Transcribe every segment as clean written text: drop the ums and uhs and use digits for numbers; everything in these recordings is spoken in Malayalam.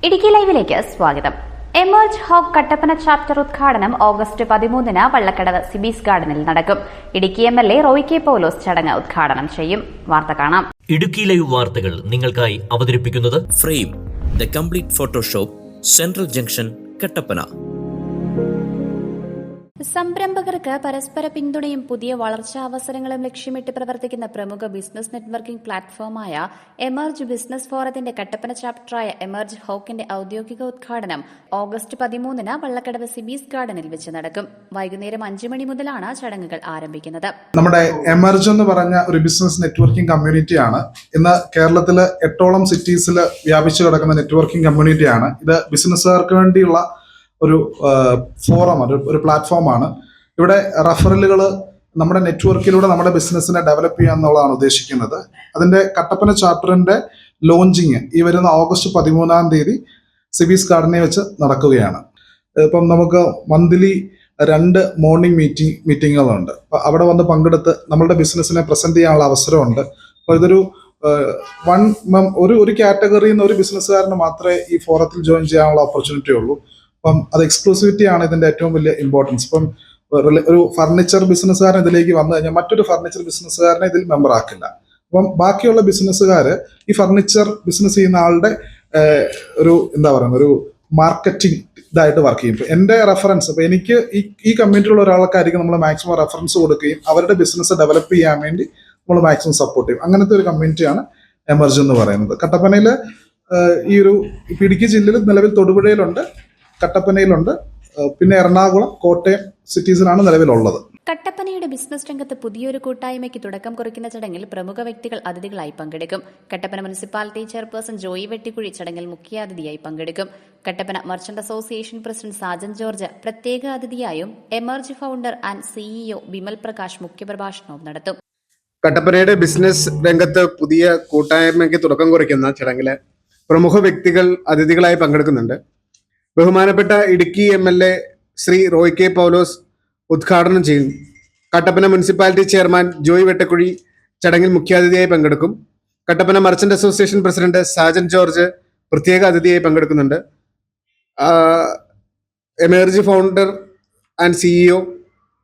ഇടുക്കി ലൈവിലേക്ക് സ്വാഗതം. എമർജ് ഹോക്ക് കട്ടപ്പന ചാപ്റ്റർ ഉദ്ഘാടനം ഓഗസ്റ്റ് 13-ന് വള്ളക്കടവ് സിബീസ് ഗാർഡനിൽ നടക്കും. ഇടുക്കി MLA റോയ് കെ പൗലോസ് ചടങ്ങ് ഉദ്ഘാടനം ചെയ്യും. വാർത്ത കാണാം. ഇടുക്കി ലൈവ് വാർത്തകൾ നിങ്ങൾക്കായി അവതരിപ്പിക്കുന്നത് frame the complete Photoshop, central junction, Kattappana. സംരംഭകർക്ക് പരസ്പര പിന്തുണയും പുതിയ വളർച്ചാ അവസരങ്ങളും ലക്ഷ്യമിട്ട് പ്രവർത്തിക്കുന്ന പ്രമുഖ ബിസിനസ് നെറ്റ്വർക്കിംഗ് പ്ലാറ്റ്ഫോമായ എമർജ് ബിസിനസ് ഫോറത്തിന്റെ കട്ടപ്പന ചാപ്റ്ററായ എമർജ് ഹോക്കിന്റെ ഔദ്യോഗിക ഉദ്ഘാടനം ഓഗസ്റ്റ് 13-ന് വള്ളക്കടവ് സിബീസ് ഗാർഡനിൽ വെച്ച് നടക്കും. വൈകുന്നേരം 5 മണി മുതലാണ് ചടങ്ങുകൾ ആരംഭിക്കുന്നത്. നമ്മുടെ എമർജ് എന്ന് പറഞ്ഞ ഒരു ബിസിനസ് നെറ്റ്വർക്കിംഗ് കമ്മ്യൂണിറ്റിയാണ് ഇന്ന് കേരളത്തിലെ 8ഓളം സിറ്റീസിൽ വ്യാപിച്ചു കിടക്കുന്ന നെറ്റ്വർക്കിംഗ് കമ്മ്യൂണിറ്റിയാണ്. ഇത് ബിസിനസ്സുകാർക്ക് വേണ്ടിയുള്ള ഒരു ഫോറം, ഒരു പ്ലാറ്റ്ഫോമാണ്. ഇവിടെ റഫറലുകൾ നമ്മുടെ നെറ്റ്വർക്കിലൂടെ നമ്മുടെ ബിസിനസ്സിനെ ഡെവലപ്പ് ചെയ്യുക എന്നുള്ളതാണ് ഉദ്ദേശിക്കുന്നത്. അതിന്റെ കട്ടപ്പന ചാപ്റ്ററിന്റെ ലോഞ്ചിങ് ഈ വരുന്ന ഓഗസ്റ്റ് 13-ാം തീയതി സിബീസ് ഗാർഡനിൽ വെച്ച് നടക്കുകയാണ്. ഇപ്പം നമുക്ക് മന്ത്ലി 2 മോർണിംഗ് മീറ്റിങ്ങുകളുണ്ട്. അപ്പോൾ അവിടെ വന്ന് പങ്കെടുത്ത് നമ്മളുടെ ബിസിനസ്സിനെ പ്രസന്റ് ചെയ്യാനുള്ള അവസരമുണ്ട്. അപ്പോൾ ഇതൊരു ഒരു കാറ്റഗറിയിൽ നിന്ന് ഒരു ബിസിനസ്സുകാരന് മാത്രമേ ഈ ഫോറത്തിൽ ജോയിൻ ചെയ്യാനുള്ള ഓപ്പർച്യൂണിറ്റി ഉള്ളൂ. അപ്പം അത് എക്സ്ക്ലൂസിവിറ്റി ആണ് ഇതിന്റെ ഏറ്റവും വലിയ ഇമ്പോർട്ടൻസ്. ഇപ്പം ഒരു ഫർണിച്ചർ ബിസിനസ്സുകാരൻ ഇതിലേക്ക് വന്നു കഴിഞ്ഞാൽ മറ്റൊരു ഫർണിച്ചർ ബിസിനസ്സുകാരനെ ഇതിൽ മെമ്പർ ആക്കില്ല. അപ്പം ബാക്കിയുള്ള ബിസിനസ്സുകാർ ഈ ഫർണിച്ചർ ബിസിനസ് ചെയ്യുന്ന ആളുടെ ഒരു മാർക്കറ്റിംഗ് ഇതായിട്ട് വർക്ക് ചെയ്യും. ഇപ്പൊ എന്റെ റെഫറൻസ്, ഇപ്പൊ എനിക്ക് ഈ കമ്മ്യൂണിറ്റിയിലുള്ള ഒരാൾക്കായിരിക്കും നമ്മൾ മാക്സിമം റെഫറൻസ് കൊടുക്കുകയും അവരുടെ ബിസിനസ് ഡെവലപ്പ് ചെയ്യാൻ വേണ്ടി നമ്മൾ മാക്സിമം സപ്പോർട്ട് ചെയ്യും. അങ്ങനത്തെ ഒരു കമ്മ്യൂണിറ്റിയാണ് എമർജ് എന്ന് പറയുന്നത്. കട്ടപ്പനയിൽ ഈ ഒരു ഇടുക്കി ജില്ലയിൽ നിലവിൽ തൊടുപുഴയിലുണ്ട്, കട്ടപ്പനയിലുണ്ട്, പിന്നെ എറണാകുളം, കോട്ടയം സിറ്റീസിലാണ് നിലവിലുള്ളത്. കട്ടപ്പനയുടെ ബിസിനസ് രംഗത്ത് പുതിയൊരു കൂട്ടായ്മയ്ക്ക് തുടക്കം കുറിക്കുന്ന ചടങ്ങിൽ പ്രമുഖ വ്യക്തികൾ അതിഥികളായി പങ്കെടുക്കും. കട്ടപ്പന മുനിസിപ്പാലിറ്റി ചെയർപേഴ്സൺ ജോയി വെട്ടിക്കുഴി ചടങ്ങിൽ മുഖ്യാതിഥിയായി പങ്കെടുക്കും. Kattappana merchant association president Sajan George പ്രത്യേക അതിഥിയായും Emerge founder and CEO Vimal Prakash മുഖ്യപ്രഭാഷണവും നടത്തും. കട്ടപ്പനയുടെ ബിസിനസ് രംഗത്ത് പുതിയ കൂട്ടായ്മയ്ക്ക് തുടക്കം കുറിക്കുന്ന ചടങ്ങില് പ്രമുഖ വ്യക്തികൾ അതിഥികളായി പങ്കെടുക്കുന്നുണ്ട്. ബഹുമാനപ്പെട്ട ഇടുക്കി MLA ശ്രീ റോയ് കെ പൗലോസ് ഉദ്ഘാടനം ചെയ്യും. കട്ടപ്പന മുനിസിപ്പാലിറ്റി ചെയർമാൻ ജോയ് വെട്ടക്കുഴി ചടങ്ങിൽ മുഖ്യാതിഥിയായി പങ്കെടുക്കും. Kattappana merchant association president Sajan George പ്രത്യേക അതിഥിയായി പങ്കെടുക്കുന്നുണ്ട്. Emerge founder and CEO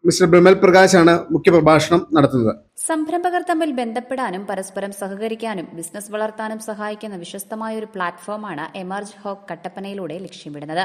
mister Vimal പ്രകാശാണ് മുഖ്യപ്രഭാഷണം നടത്തുന്നത്. സംരംഭകർ തമ്മിൽ ബന്ധപ്പെടാനും പരസ്പരം സഹകരിക്കാനും ബിസിനസ് വളർത്താനും സഹായിക്കുന്ന വിശ്വസ്തമായ ഒരു പ്ലാറ്റ്ഫോമാണ് എമർജ് ഹോക്ക് കട്ടപ്പനയിലൂടെ ലക്ഷ്യമിടുന്നത്.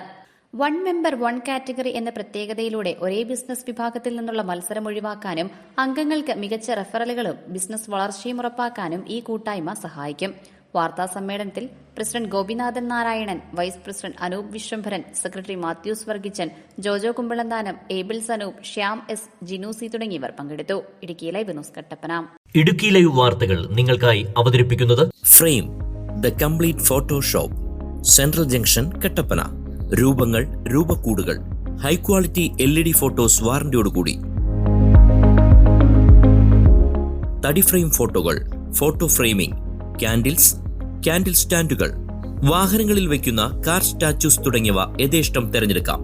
1 മെമ്പർ 1 കാറ്റഗറി എന്ന പ്രത്യേകതയിലൂടെ ഒരേ ബിസിനസ് വിഭാഗത്തിൽ നിന്നുള്ള മത്സരം ഒഴിവാക്കാനും അംഗങ്ങൾക്ക് മികച്ച റെഫറലുകളും ബിസിനസ് വളർച്ചയും ഉറപ്പാക്കാനും ഈ കൂട്ടായ്മ സഹായിക്കും. വാർത്താ സമ്മേളനത്തിൽ president Gopinathan Narayanan, vice president Anoop Viswambharan, secretary Mathews Varghichan, Jojo Kumbalanthanam, Ables Anoop, Shyam S, Jinu C തുടങ്ങിയവർ പങ്കെടുത്തു. Idukki live news Kattappana. Idukki live വാർത്തകൾ നിങ്ങൾക്കായി അവതരിപ്പിക്കുന്നത് frame the complete Photoshop, central junction, Kattappana. രൂപങ്ങൾ, രൂപക്കൂടുകൾ, ഹൈ ക്വാളിറ്റി LED ഫോട്ടോസ് വാറന്റിയോടുകൂടി. തടി ഫ്രെയിം ഫോട്ടോകൾ, ഫോട്ടോ ഫ്രെയിമിംഗ്, ക്യാൻഡിൽ സ്റ്റാൻഡുകൾ, വാഹനങ്ങളിൽ വയ്ക്കുന്ന കാർ സ്റ്റാച്യൂസ് തുടങ്ങിയവ യഥേഷ്ടം തിരഞ്ഞെടുക്കാം.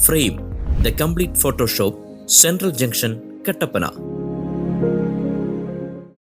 Frame the complete Photoshop, central junction, Kattappana.